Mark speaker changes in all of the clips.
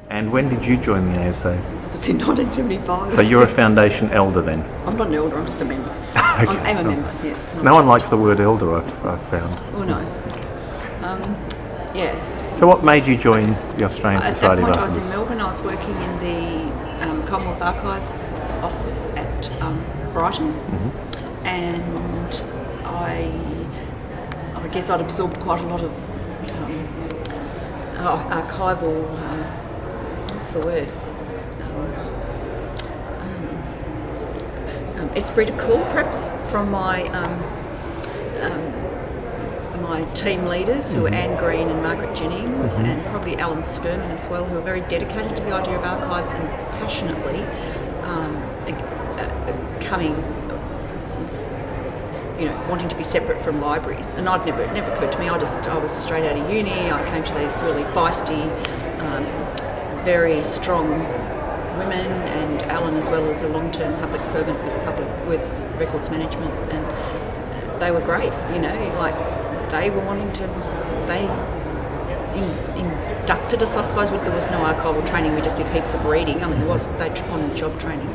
Speaker 1: And when did you join the ASA?
Speaker 2: It was in 1975.
Speaker 1: So you're a foundation elder then?
Speaker 2: I'm not an elder, I'm just a member.
Speaker 1: Okay.
Speaker 2: I'm a member, yes.
Speaker 1: No one likes the word elder, I've found.
Speaker 2: Oh no. Yeah.
Speaker 1: So what made you join the Australian Society of Archivists?
Speaker 2: At that point I was in Melbourne. I was working in the Commonwealth Archives office at Brighton, and I guess I'd absorbed quite a lot of archival, what's the word? Esprit de corps, perhaps, from my my team leaders, who were Anne Green and Margaret Jennings, and probably Alan Skirman as well, who are very dedicated to the idea of archives and passionately wanting to be separate from libraries. And it never occurred to me. I was straight out of uni. I came to these really feisty, very strong women, and Alan as well as a long-term public servant with records management, and they were great. They were wanting to. They inducted us, I suppose. There was no archival training. We just did heaps of reading. They on-the-job training.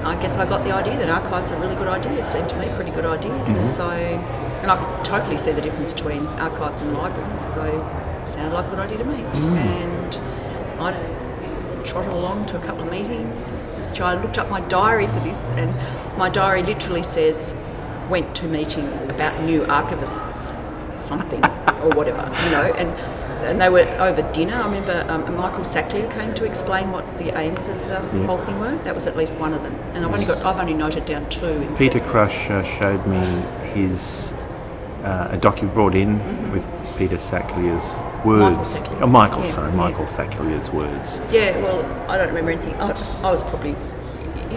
Speaker 2: I guess I got the idea that archives are a really good idea. It seemed to me a pretty good idea. And I could totally see the difference between archives and libraries. So it sounded like a good idea to me. And I just trotted along to a couple of meetings. I looked up my diary for this, and my diary literally says, went to meeting about new archivists, something or whatever, and they were over dinner. I remember Michael Sacklier came to explain what the aims of the whole thing were. That was at least one of them, and I've only noted down two.
Speaker 1: Peter Crush showed me his a document brought in with Peter Sacklier's words. Michael Sacklier's words.
Speaker 2: Yeah, well, I don't remember anything. I was probably.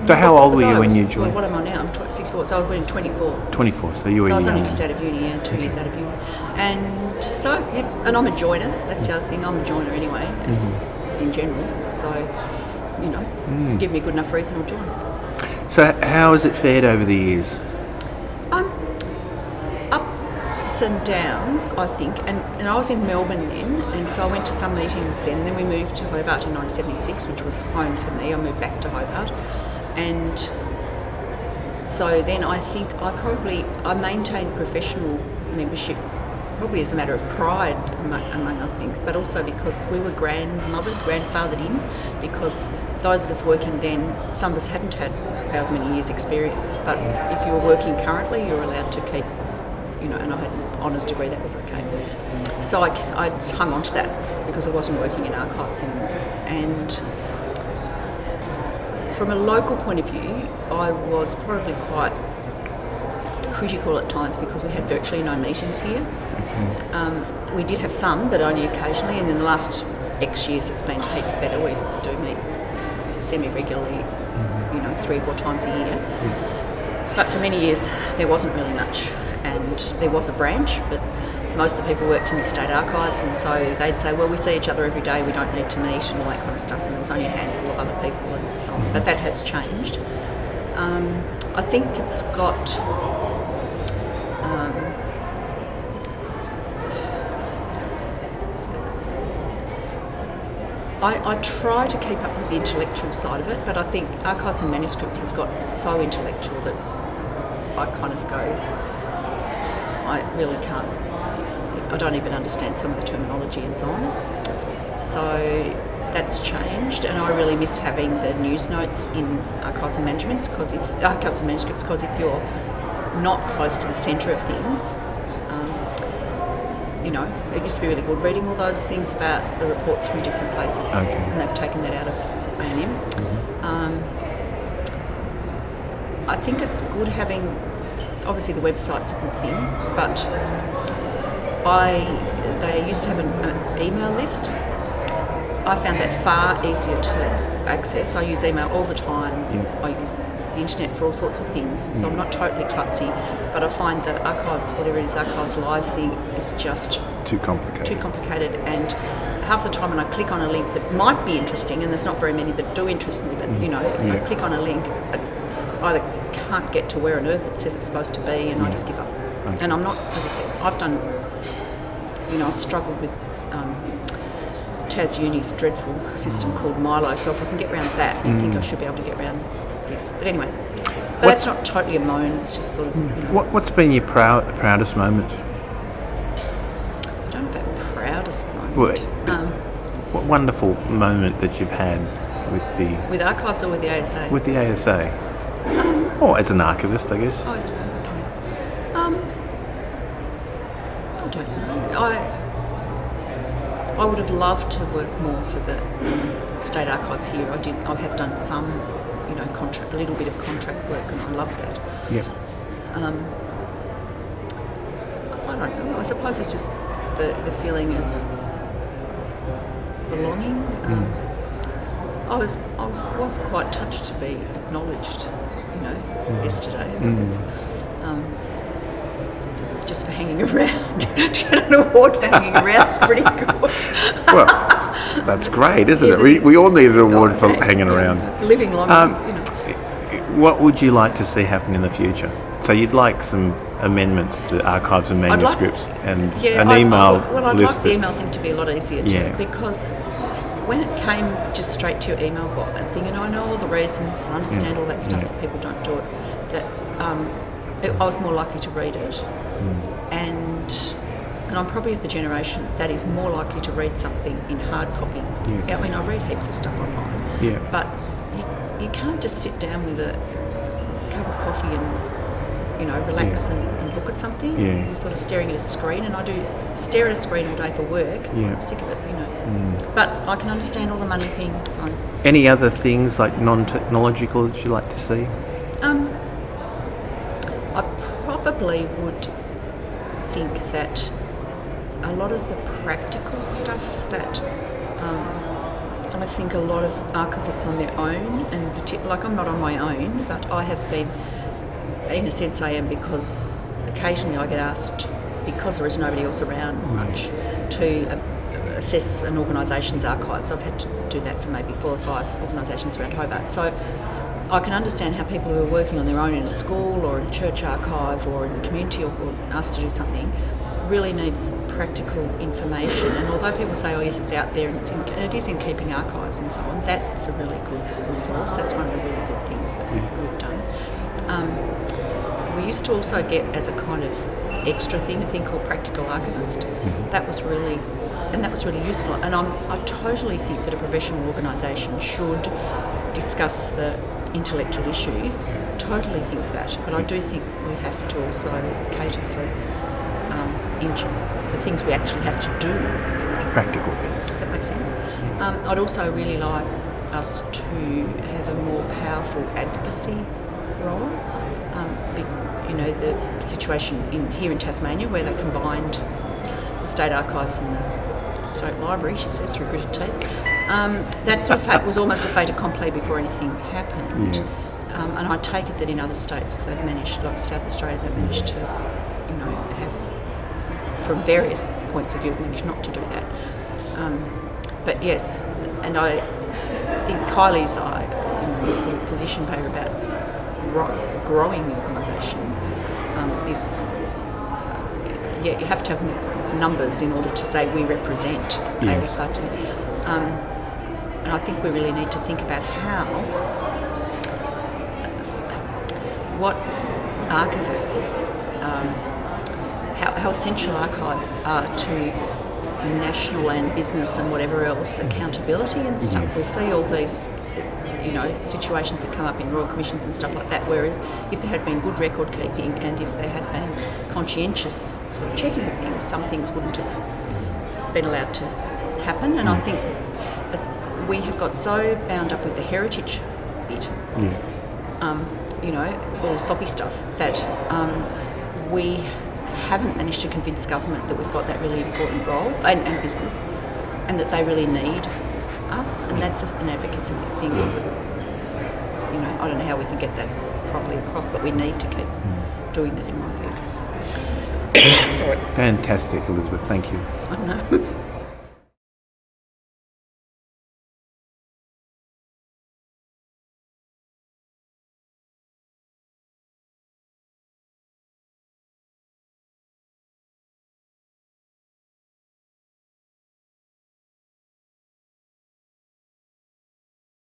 Speaker 1: So how old were you when you joined?
Speaker 2: Well, what am I now? I'm 64, so I was 24.
Speaker 1: 24, so you were young.
Speaker 2: So I was only just out of uni, 2 years out of uni. And so, and I'm a joiner. That's the other thing. I'm a joiner anyway, in general. So, give me a good enough reason, I'll join.
Speaker 1: So how has it fared over the years?
Speaker 2: Ups and downs, I think. And I was in Melbourne then, and so I went to some meetings then. And then we moved to Hobart in 1976, which was home for me. I moved back to Hobart. And so then I think I maintained professional membership probably as a matter of pride among other things, but also because we were grandfathered in, because those of us working then, some of us hadn't had however many years experience, but if you were working currently, you were allowed to keep, and I had an honours degree, that was okay. So I hung on to that because I wasn't working in archives anymore. And from a local point of view, I was probably quite critical at times because we had virtually no meetings here. We did have some, but only occasionally, and in the last X years it's been heaps better. We do meet semi-regularly, 3 or 4 times a year. But for many years there wasn't really much, and there was a branch, but most of the people worked in the state archives, and so they'd say, well, we see each other every day, we don't need to meet, and all that kind of stuff, and there was only a handful of other people and so on. But that has changed. I think it's got I try to keep up with the intellectual side of it, but I think Archives and Manuscripts has got so intellectual that I kind of go, I really can't, I don't even understand some of the terminology and so on. So that's changed, and I really miss having the news notes in Archives and Manuscripts, because if you're not close to the centre of things, it used to be really good reading all those things about the reports from different places, and they've taken that out of A&M. I think it's good having, obviously the website's a good thing, but they used to have an email list. I found that far easier to access. I use email all the time. I use the internet for all sorts of things, so I'm not totally klutzy, but I find that Archives, whatever it is, Archives Live thing is just
Speaker 1: too complicated.
Speaker 2: And half the time when I click on a link that might be interesting, and there's not very many that do interest me, but if I click on a link, it either can't get to where on earth it says it's supposed to be, and I just give up. Okay. And I'm not, as I said, I've struggled with Gioni's dreadful system called Milo, so if I can get around that, I think I should be able to get around this. But anyway, that's not totally a moan, it's just sort of...
Speaker 1: What's been your proudest moment?
Speaker 2: I don't know about proudest moment.
Speaker 1: What wonderful moment that you've had with
Speaker 2: Archives or with the ASA?
Speaker 1: With the ASA. Or as an archivist, I guess.
Speaker 2: Oh, as an archivist, okay. I don't know. I would have loved to work more for the State Archives here. I have done some, a little bit of contract work, and I love that.
Speaker 1: Yeah.
Speaker 2: I don't know. I suppose it's just the feeling of belonging. I was quite touched to be acknowledged, yesterday. It was, just for hanging around. To get an award for hanging around is pretty good.
Speaker 1: Well, that's great, isn't it? We all need an award for hanging around.
Speaker 2: Living long enough,
Speaker 1: What would you like to see happen in the future? So you'd like some amendments to archives and manuscripts and an email list?
Speaker 2: I'd like the email thing to be a lot easier too, because when it came just straight to your email bot and thing, and I know all the reasons, I understand all that stuff that people don't do it, that I was more likely to read it, and I'm probably of the generation that is more likely to read something in hard copy. I mean, I read heaps of stuff online, but you can't just sit down with a cup of coffee and relax and look at something. You're sort of staring at a screen, and I do stare at a screen all day for work. I'm sick of it, But I can understand all the money things.
Speaker 1: Any other things like non-technological that you'd like to see?
Speaker 2: I probably would think that a lot of the practical stuff that I think a lot of archivists on their own, and like I'm not on my own, but I have been, in a sense I am, because occasionally I get asked, because there is nobody else around much, to assess an organisation's archives. I've had to do that for maybe 4 or 5 organisations around Hobart. So I can understand how people who are working on their own in a school or in a church archive or in the community or asked to do something really needs practical information. And although people say, oh yes, it's out there and it is in keeping archives and so on, that's a really good resource. That's one of the really good things that we've done. We used to also get, as a kind of extra thing, a thing called Practical Archivist. That was really useful. And I totally think that a professional organisation should discuss the intellectual issues. Totally think that. But I do think we have to also cater for the things we actually have to do.
Speaker 1: Practical things.
Speaker 2: Does that make sense? I'd also really like us to have a more powerful advocacy role. The situation here in Tasmania where they combined the State Archives and the State Library, she says, through gritted teeth. That sort of was almost a fait accompli before anything happened. And I take it that in other states they've managed, like South Australia, they've managed to, have, from various points of view, managed not to do that. But yes, and I think Kylie's sort of position paper about growing the organisation is, you have to have numbers in order to say we represent a party. And I think we really need to think about what archivists, how essential archives are to national and business and whatever else, accountability and stuff. We see all these situations that come up in royal commissions and stuff like that, where if there had been good record keeping and if there had been conscientious sort of checking of things, some things wouldn't have been allowed to happen. And I think as we have got so bound up with the heritage bit, all soppy stuff, that we haven't managed to convince government that we've got that really important role, and business, and that they really need us, and that's an advocacy thing. I don't know how we can get that properly across, but we need to keep doing that, in my view. Sorry.
Speaker 1: Fantastic, Elisabeth. Thank you.
Speaker 2: I know.